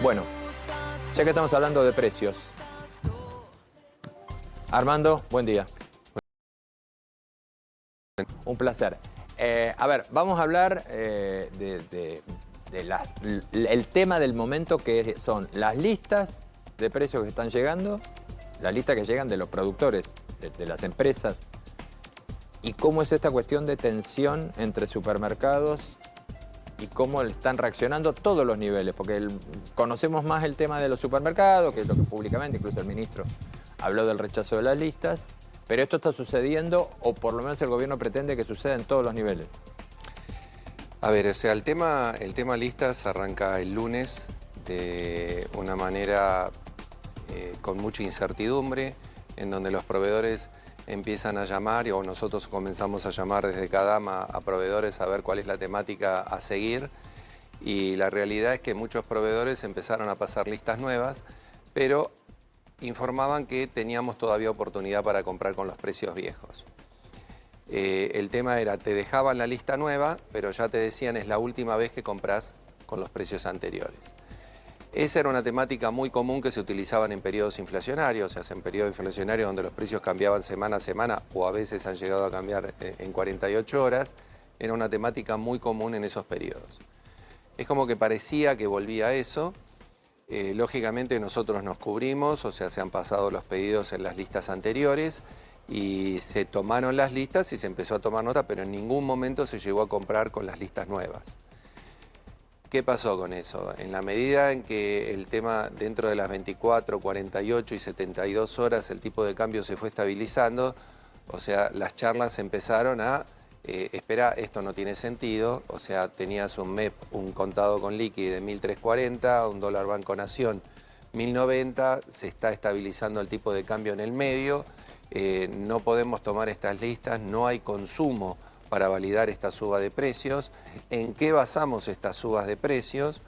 Bueno, ya que estamos hablando de precios. Armando, buen día. Un placer. A ver, vamos a hablar el tema del momento, que son las listas de precios que están llegando, las listas que llegan de los productores, de las empresas, y cómo es esta cuestión de tensión entre supermercados y cómo están reaccionando todos los niveles, porque conocemos más el tema de los supermercados, que es lo que públicamente, incluso el ministro habló del rechazo de las listas, pero esto está sucediendo, o por lo menos el gobierno pretende que suceda en todos los niveles. A ver, o sea, el tema listas arranca el lunes de una manera con mucha incertidumbre, en donde los proveedores empiezan a llamar, o nosotros comenzamos a llamar desde Cadama a proveedores a ver cuál es la temática a seguir. Y la realidad es que muchos proveedores empezaron a pasar listas nuevas, pero informaban que teníamos todavía oportunidad para comprar con los precios viejos. El tema era, te dejaban la lista nueva, pero ya te decían es la última vez que compras con los precios anteriores. Esa era una temática muy común que se utilizaban en periodos inflacionarios, o sea, en periodos inflacionarios donde los precios cambiaban semana a semana o a veces han llegado a cambiar en 48 horas, era una temática muy común en esos periodos. Es como que parecía que volvía a eso. Lógicamente nosotros nos cubrimos, o sea, se han pasado los pedidos en las listas anteriores y se tomaron las listas y se empezó a tomar nota, pero en ningún momento se llegó a comprar con las listas nuevas. ¿Qué pasó con eso? En la medida en que el tema dentro de las 24, 48 y 72 horas el tipo de cambio se fue estabilizando, o sea, las charlas empezaron a, espera, esto no tiene sentido, o sea, tenías un MEP, un contado con liqui de 1.340, un dólar Banco Nación 1.090, se está estabilizando el tipo de cambio en el medio, no podemos tomar estas listas, no hay consumo para validar esta suba de precios. ¿En qué basamos estas subas de precios?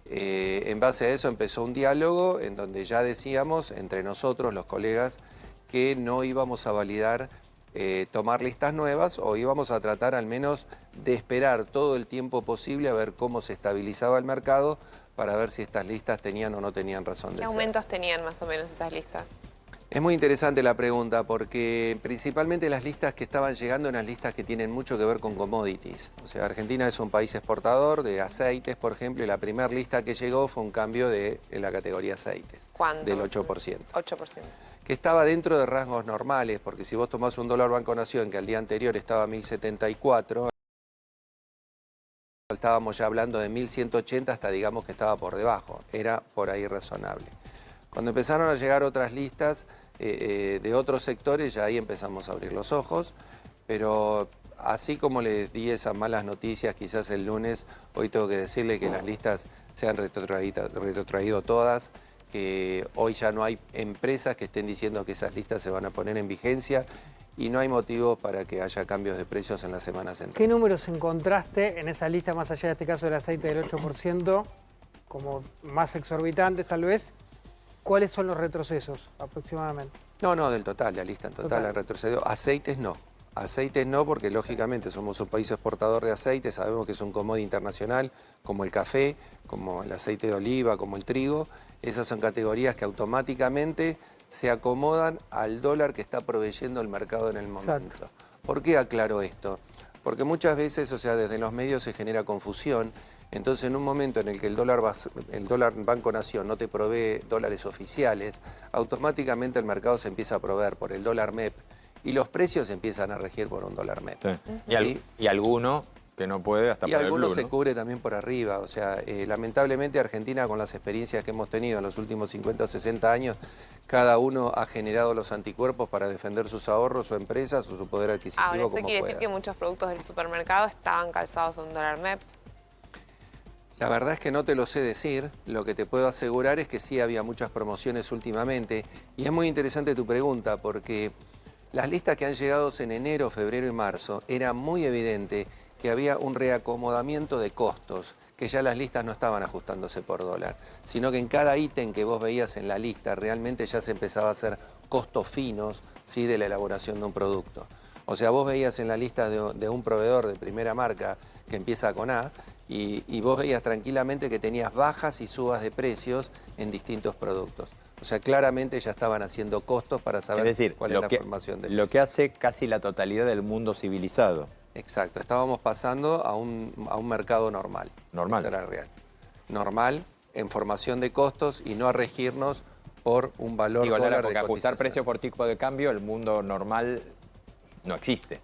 En base a eso empezó un diálogo en donde ya decíamos entre nosotros, los colegas, que no íbamos a validar tomar listas nuevas o íbamos a tratar al menos de esperar todo el tiempo posible a ver cómo se estabilizaba el mercado para ver si estas listas tenían o no tenían razón de ser. ¿Qué aumentos tenían más o menos esas listas? Es muy interesante la pregunta porque principalmente las listas que estaban llegando eran listas que tienen mucho que ver con commodities. O sea, Argentina es un país exportador de aceites, por ejemplo, y la primera lista que llegó fue un cambio en la categoría aceites. ¿Cuánto? Del 8%. 8%. Que estaba dentro de rasgos normales, porque si vos tomás un dólar Banco Nación que al día anterior estaba a 1.074, estábamos ya hablando de 1.180 hasta digamos que estaba por debajo. Era por ahí razonable. Cuando empezaron a llegar otras listas de otros sectores, ya ahí empezamos a abrir los ojos, pero así como les di esas malas noticias quizás el lunes, hoy tengo que decirle que las listas se han retrotraído todas, que hoy ya no hay empresas que estén diciendo que esas listas se van a poner en vigencia y no hay motivo para que haya cambios de precios en las semanas enteras. ¿Qué números encontraste en esa lista, más allá de este caso del aceite del 8%, como más exorbitantes tal vez? ¿Cuáles son los retrocesos aproximadamente? No, del total, la lista en total ha retrocedido. Aceites no, porque lógicamente somos un país exportador de aceites, sabemos que es un commodity internacional, como el café, como el aceite de oliva, como el trigo. Esas son categorías que automáticamente se acomodan al dólar que está proveyendo el mercado en el momento. Exacto. ¿Por qué aclaro esto? Porque muchas veces, o sea, desde los medios se genera confusión. Entonces, en un momento en el que el dólar Banco Nación no te provee dólares oficiales, automáticamente el mercado se empieza a proveer por el dólar MEP y los precios empiezan a regir por un dólar MEP. Sí. Y alguno que no puede hasta por el blue, alguno se ¿no? cubre también por arriba. O sea, lamentablemente Argentina, con las experiencias que hemos tenido en los últimos 50 o 60 años, cada uno ha generado los anticuerpos para defender sus ahorros, su empresa, su poder adquisitivo. Ahora, ¿eso como quiere pueda. decir que muchos productos del supermercado estaban calzados a un dólar MEP? La verdad es que no te lo sé decir, lo que te puedo asegurar es que sí había muchas promociones últimamente y es muy interesante tu pregunta porque las listas que han llegado en enero, febrero y marzo era muy evidente que había un reacomodamiento de costos, que ya las listas no estaban ajustándose por dólar, sino que en cada ítem que vos veías en la lista realmente ya se empezaba a hacer costos finos, ¿sí?, de la elaboración de un producto. O sea, vos veías en la lista de un proveedor de primera marca que empieza con A y vos veías tranquilamente que tenías bajas y subas de precios en distintos productos. O sea, claramente ya estaban haciendo costos para saber Es decir, cuál es la formación de lo que hace casi la totalidad del mundo civilizado. Exacto, estábamos pasando a un mercado normal. Normal. Eso era real. Normal, en formación de costos y no a regirnos por un valor Digo, dólar porque de ajustar cotización. precio por tipo de cambio, el mundo normal no existe.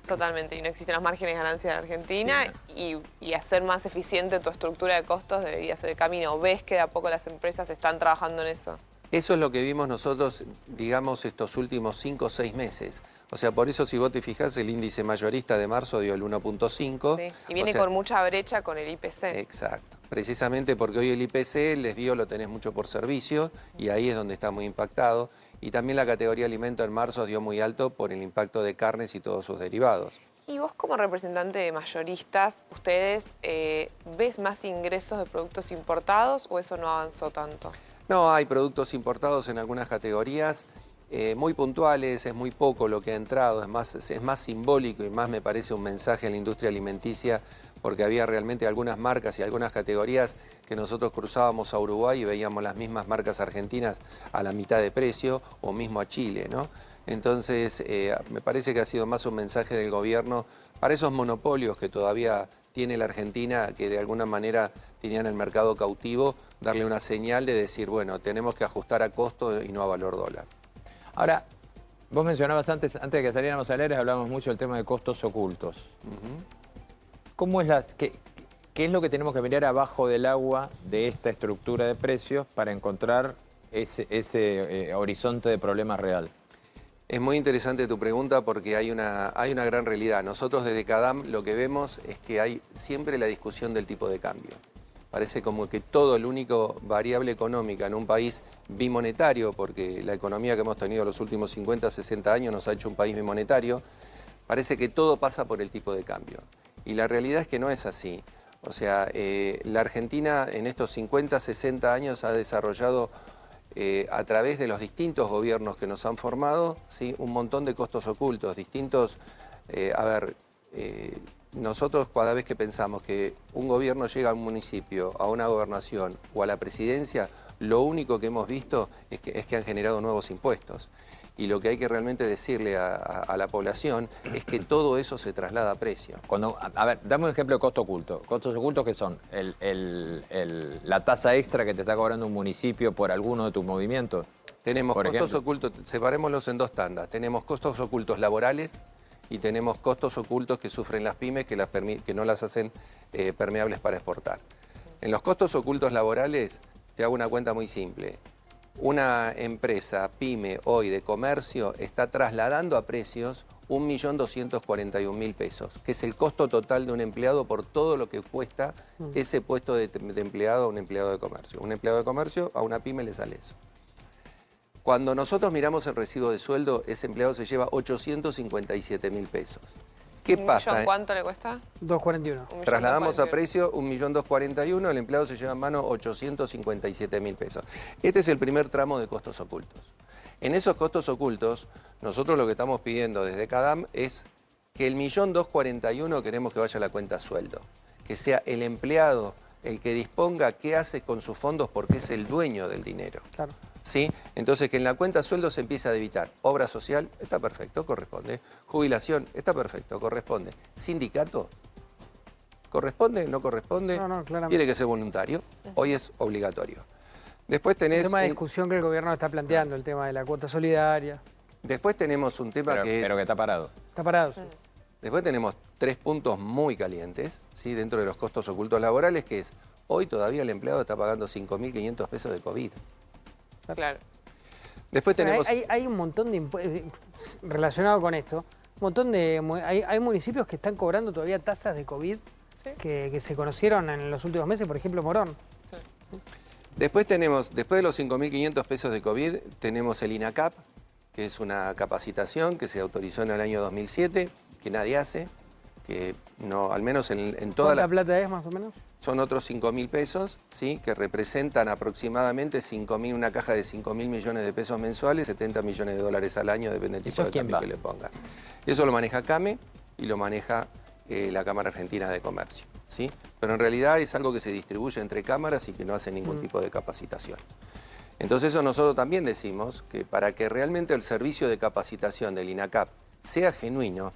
Totalmente, y no existen los márgenes de ganancia en Argentina y hacer más eficiente tu estructura de costos debería ser el camino. ¿Ves que de a poco las empresas están trabajando en eso? Eso es lo que vimos nosotros, digamos, estos últimos 5 o 6 meses. O sea, por eso si vos te fijás, el índice mayorista de marzo dio el 1.5. Sí, y viene con mucha brecha con el IPC. Exacto. Precisamente porque hoy el IPC, el desvío lo tenés mucho por servicio y ahí es donde está muy impactado. Y también la categoría alimento en marzo dio muy alto por el impacto de carnes y todos sus derivados. Y vos como representante de mayoristas, ¿ustedes ves más ingresos de productos importados o eso no avanzó tanto? No, hay productos importados en algunas categorías muy puntuales, es muy poco lo que ha entrado, es más simbólico y más me parece un mensaje a la industria alimenticia porque había realmente algunas marcas y algunas categorías que nosotros cruzábamos a Uruguay y veíamos las mismas marcas argentinas a la mitad de precio o mismo a Chile, ¿no? Entonces, me parece que ha sido más un mensaje del gobierno para esos monopolios que todavía tiene la Argentina, que de alguna manera tenían el mercado cautivo, darle una señal de decir, bueno, tenemos que ajustar a costo y no a valor dólar. Ahora, vos mencionabas antes de que saliéramos al aire, hablábamos mucho del tema de costos ocultos. ¿Cómo es qué es lo que tenemos que mirar abajo del agua de esta estructura de precios para encontrar ese horizonte de problemas real? Es muy interesante tu pregunta porque hay una gran realidad. Nosotros desde CADAM lo que vemos es que hay siempre la discusión del tipo de cambio. Parece como que todo el único variable económica en un país bimonetario, porque la economía que hemos tenido los últimos 50, 60 años nos ha hecho un país bimonetario, parece que todo pasa por el tipo de cambio. Y la realidad es que no es así. O sea, la Argentina en estos 50, 60 años ha desarrollado a través de los distintos gobiernos que nos han formado, ¿sí?, un montón de costos ocultos, distintos. Nosotros cada vez que pensamos que un gobierno llega a un municipio, a una gobernación o a la presidencia, lo único que hemos visto es que han generado nuevos impuestos. Y lo que hay que realmente decirle a la población es que todo eso se traslada a precio. Dame un ejemplo de costo oculto. ¿Costos ocultos qué son? La tasa extra que te está cobrando un municipio por alguno de tus movimientos. Tenemos costos ocultos, separémoslos en 2 tandas. Tenemos costos ocultos laborales y tenemos costos ocultos que sufren las pymes que no las hacen permeables para exportar. En los costos ocultos laborales te hago una cuenta muy simple. Una empresa pyme hoy de comercio está trasladando a precios 1.241.000 pesos, que es el costo total de un empleado por todo lo que cuesta ese puesto de empleado a un empleado de comercio. Un empleado de comercio a una pyme le sale eso. Cuando nosotros miramos el recibo de sueldo, ese empleado se lleva 857.000 pesos. ¿Qué pasa? ¿Cuánto le cuesta? 241. Trasladamos a precio 1.241.000, el empleado se lleva en mano 857.000 pesos. Este es el primer tramo de costos ocultos. En esos costos ocultos, nosotros lo que estamos pidiendo desde CADAM es que el 1.241.000 queremos que vaya a la cuenta sueldo. Que sea el empleado el que disponga qué hace con sus fondos porque es el dueño del dinero. Claro. ¿Sí? Entonces que en la cuenta sueldo se empieza a debitar. Obra social, está perfecto, corresponde. Jubilación, está perfecto, corresponde. Sindicato, ¿corresponde? ¿No corresponde? No, claramente. Tiene que ser voluntario. Hoy es obligatorio. Después tenés El tema de discusión que el gobierno está planteando, el tema de la cuota solidaria. Después tenemos un tema Pero que está parado. Está parado, sí. Después tenemos 3 puntos muy calientes, ¿sí?, dentro de los costos ocultos laborales, que es, hoy todavía el empleado está pagando 5.500 pesos de COVID. Claro. Después tenemos... Hay un montón de impuestos relacionado con esto. Un montón de... Hay municipios que están cobrando todavía tasas de COVID que se conocieron en los últimos meses, por ejemplo, Morón. Sí. Después de los 5.500 pesos de COVID, tenemos el INACAP, que es una capacitación que se autorizó en el año 2007, que nadie hace, que no, al menos en toda ¿Cuánta plata es más o menos? Son otros 5.000 pesos, ¿sí?, que representan aproximadamente una caja de 5.000 millones de pesos mensuales, 70 millones de dólares al año, depende del tipo de cambio que le pongan. Eso lo maneja CAME y lo maneja la Cámara Argentina de Comercio. ¿sí? Pero en realidad es algo que se distribuye entre cámaras y que no hace ningún tipo de capacitación. Entonces eso nosotros también decimos que para que realmente el servicio de capacitación del INACAP sea genuino,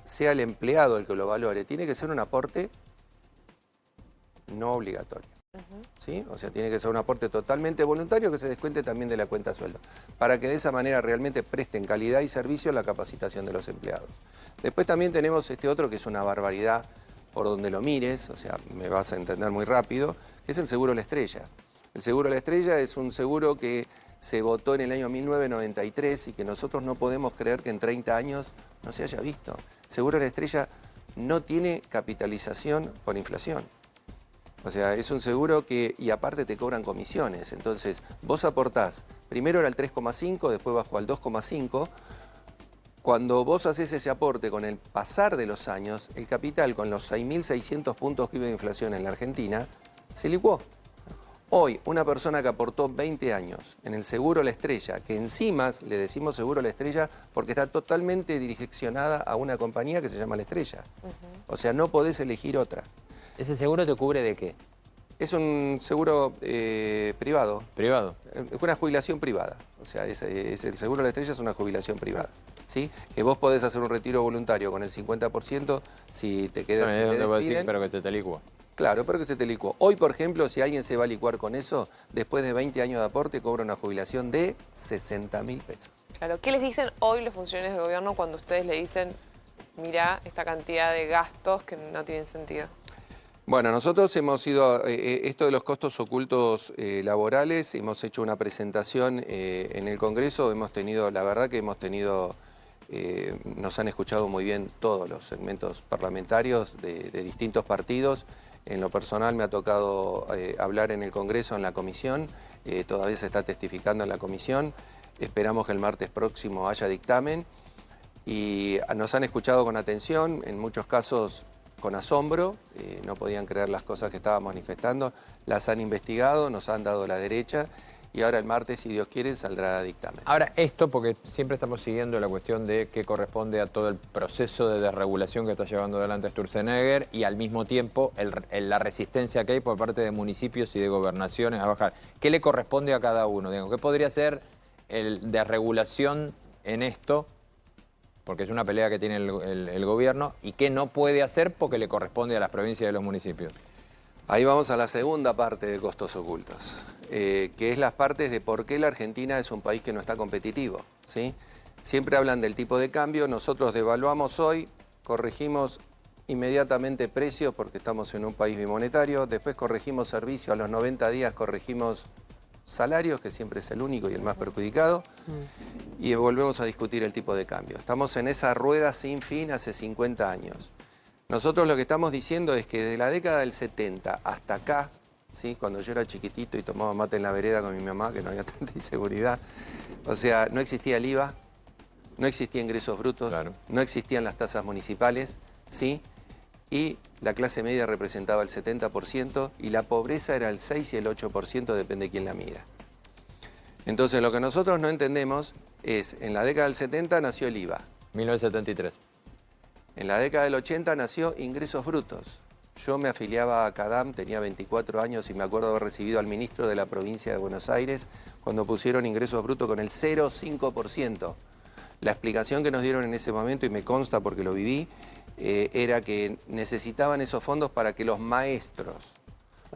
sea el empleado el que lo valore, tiene que ser un aporte no obligatorio. ¿Sí? O sea, tiene que ser un aporte totalmente voluntario que se descuente también de la cuenta sueldo, para que de esa manera realmente presten calidad y servicio a la capacitación de los empleados. Después también tenemos este otro que es una barbaridad por donde lo mires, o sea, me vas a entender muy rápido, que es el seguro La Estrella. El seguro La Estrella es un seguro que se votó en el año 1993 y que nosotros no podemos creer que en 30 años no se haya visto. El seguro La Estrella no tiene capitalización por inflación. O sea, es un seguro que, y aparte te cobran comisiones. Entonces, vos aportás, primero era el 3,5, después bajó al 2,5. Cuando vos haces ese aporte con el pasar de los años, el capital con los 6.600 puntos que iba de inflación en la Argentina, se licuó. Hoy, una persona que aportó 20 años en el seguro La Estrella, que encima le decimos seguro La Estrella porque está totalmente direccionada a una compañía que se llama La Estrella. O sea, no podés elegir otra. ¿Ese seguro te cubre de qué? Es un seguro privado. ¿Privado? Es una jubilación privada. O sea, el seguro La Estrella es una jubilación privada. ¿Sí? Que vos podés hacer un retiro voluntario con el 50% si te quedas. Si te despiden. Pero que se te licúa. Claro, pero que se te licuó. Hoy, por ejemplo, si alguien se va a licuar con eso, después de 20 años de aporte, cobra una jubilación de 60.000 pesos. Claro, ¿qué les dicen hoy los funcionarios del gobierno cuando ustedes le dicen, mirá esta cantidad de gastos que no tienen sentido? Bueno, nosotros hemos ido, esto de los costos ocultos laborales, hemos hecho una presentación en el Congreso, hemos tenido, la verdad que hemos tenido, nos han escuchado muy bien todos los segmentos parlamentarios de distintos partidos. En lo personal me ha tocado hablar en el Congreso, en la comisión, todavía se está testificando en la comisión, esperamos que el martes próximo haya dictamen y nos han escuchado con atención, en muchos casos con asombro, no podían creer las cosas que estábamos manifestando, las han investigado, nos han dado la derecha y ahora el martes, si Dios quiere, saldrá dictamen. Ahora, esto porque siempre estamos siguiendo la cuestión de qué corresponde a todo el proceso de desregulación que está llevando adelante Sturzenegger y al mismo tiempo la resistencia que hay por parte de municipios y de gobernaciones a bajar. ¿Qué le corresponde a cada uno? Digo, ¿qué podría ser el desregulación en esto? Porque es una pelea que tiene el gobierno, y qué no puede hacer porque le corresponde a las provincias y a los municipios. Ahí vamos a la segunda parte de costos ocultos, que es las partes de por qué la Argentina es un país que no está competitivo, ¿sí? Siempre hablan del tipo de cambio, nosotros devaluamos hoy, corregimos inmediatamente precios porque estamos en un país bimonetario, después corregimos servicios, a los 90 días corregimos salarios, que siempre es el único y el más perjudicado, y volvemos a discutir el tipo de cambio. Estamos en esa rueda sin fin hace 50 años. Nosotros lo que estamos diciendo es que desde la década del 70 hasta acá, ¿sí? Cuando yo era chiquitito y tomaba mate en la vereda con mi mamá, que no había tanta inseguridad, o sea, no existía el IVA, no existía ingresos brutos, claro, no existían las tasas municipales, ¿sí? Y la clase media representaba el 70% y la pobreza era el 6 y el 8%, depende de quién la mida. Entonces, lo que nosotros no entendemos es, en la década del 70 nació el IVA. 1973. En la década del 80 nació ingresos brutos. Yo me afiliaba a CADAM, tenía 24 años y me acuerdo haber recibido al ministro de la provincia de Buenos Aires cuando pusieron ingresos brutos con el 0,5%. La explicación que nos dieron en ese momento, y me consta porque lo viví, era que necesitaban esos fondos para que los maestros,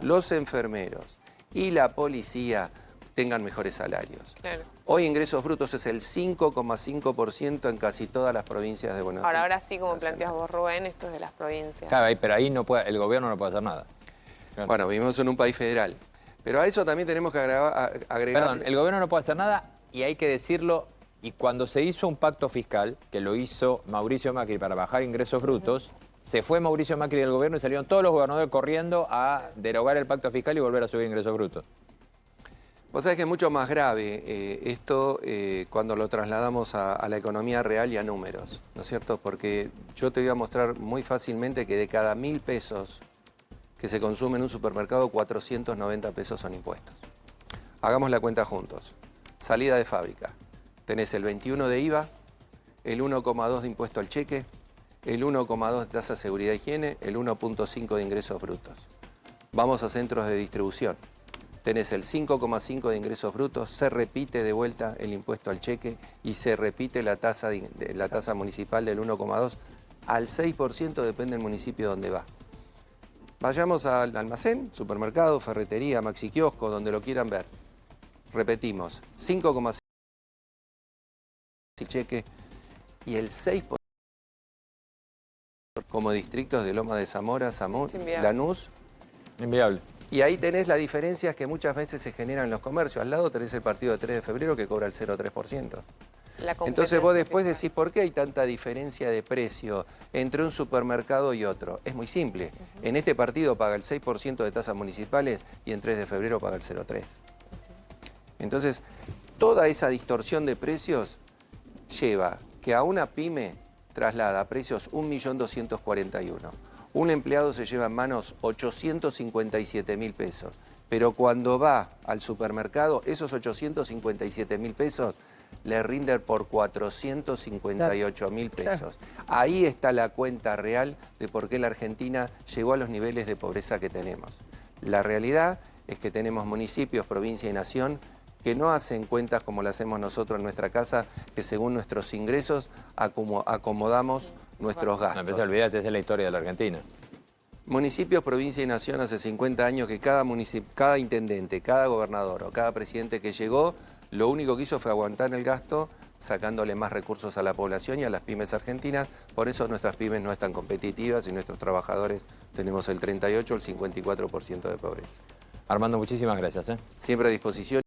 los enfermeros y la policía tengan mejores salarios. Claro. Hoy ingresos brutos es el 5,5% en casi todas las provincias de Buenos Aires. Ahora sí, como planteas vos, Rubén, esto es de las provincias. Claro, pero ahí no puede, el gobierno no puede hacer nada. Claro. Bueno, vivimos en un país federal. Pero a eso también tenemos que agregar... Perdón, el gobierno no puede hacer nada y hay que decirlo. Y cuando se hizo un pacto fiscal, que lo hizo Mauricio Macri para bajar ingresos brutos, se fue Mauricio Macri del gobierno y salieron todos los gobernadores corriendo a derogar el pacto fiscal y volver a subir ingresos brutos. Vos sabés que es mucho más grave esto cuando lo trasladamos a la economía real y a números, ¿no es cierto? Porque yo te voy a mostrar muy fácilmente que de cada 1.000 pesos que se consume en un supermercado, 490 pesos son impuestos. Hagamos la cuenta juntos. Salida de fábrica. Tenés el 21 de IVA, el 1,2 de impuesto al cheque, el 1,2 de tasa de seguridad e higiene, el 1,5 de ingresos brutos. Vamos a centros de distribución. Tenés el 5,5 de ingresos brutos, se repite de vuelta el impuesto al cheque y se repite la tasa municipal del 1,2 al 6%, depende del municipio donde va. Vayamos al almacén, supermercado, ferretería, maxi kiosco, donde lo quieran ver. Repetimos, 5,5 cheque y el 6% como distritos de Loma de Zamora, Lanús. Inviable. Y ahí tenés las diferencias que muchas veces se generan en los comercios. Al lado tenés el partido de 3 de febrero que cobra el 0,3%. Entonces vos después decís, ¿por qué hay tanta diferencia de precio entre un supermercado y otro? Es muy simple. En este partido paga el 6% de tasas municipales y en 3 de febrero paga el 0,3%. Entonces, toda esa distorsión de precios lleva que a una pyme traslada a precios 1.241.000. Un empleado se lleva en manos 857.000 pesos. Pero cuando va al supermercado, esos 857.000 pesos le rinden por 458.000 pesos. Ahí está la cuenta real de por qué la Argentina llegó a los niveles de pobreza que tenemos. La realidad es que tenemos municipios, provincia y nación que no hacen cuentas como las hacemos nosotros en nuestra casa, que según nuestros ingresos acomodamos nuestros gastos. No, olvídate, esa es la historia de la Argentina. Municipios, provincia y nación hace 50 años que cada intendente, cada gobernador o cada presidente que llegó, lo único que hizo fue aguantar el gasto, sacándole más recursos a la población y a las pymes argentinas. Por eso nuestras pymes no están competitivas y nuestros trabajadores tenemos el 38 o el 54% de pobreza. Armando, muchísimas gracias. Siempre a disposición.